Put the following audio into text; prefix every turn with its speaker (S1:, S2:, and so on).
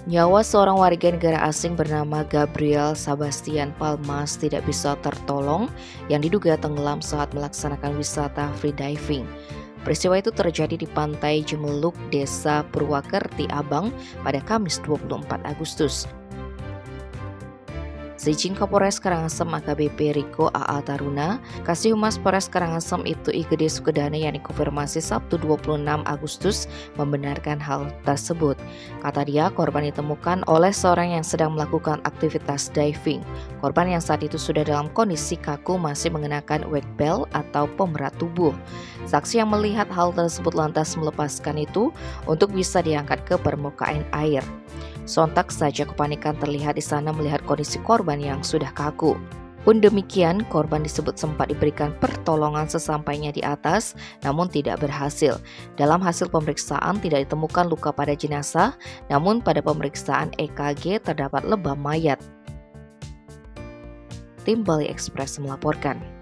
S1: Nyawa seorang warga negara asing bernama Gabriel Sebastian Palmas tidak bisa tertolong yang diduga tenggelam saat melaksanakan wisata freediving. Peristiwa itu terjadi di pantai Jemeluk, Desa Purwakerti Abang pada Kamis 24 Agustus. Seijin Kapolres Karangasem AKBP Riko AA Taruna, Kasih Humas Polres Karangasem itu Igede Sukedane yang dikonfirmasi Sabtu 26 Agustus membenarkan hal tersebut. Kata dia, korban ditemukan oleh seorang yang sedang melakukan aktivitas diving. Korban yang saat itu sudah dalam kondisi kaku masih mengenakan wake belt atau pemberat tubuh. Saksi yang melihat hal tersebut lantas melepaskan itu untuk bisa diangkat ke permukaan air. Sontak saja kepanikan terlihat di sana melihat kondisi korban yang sudah kaku. Pun demikian, korban disebut sempat diberikan pertolongan sesampainya di atas, namun tidak berhasil. Dalam hasil pemeriksaan tidak ditemukan luka pada jenazah, namun pada pemeriksaan EKG terdapat lebam mayat. Tim Bali Express melaporkan.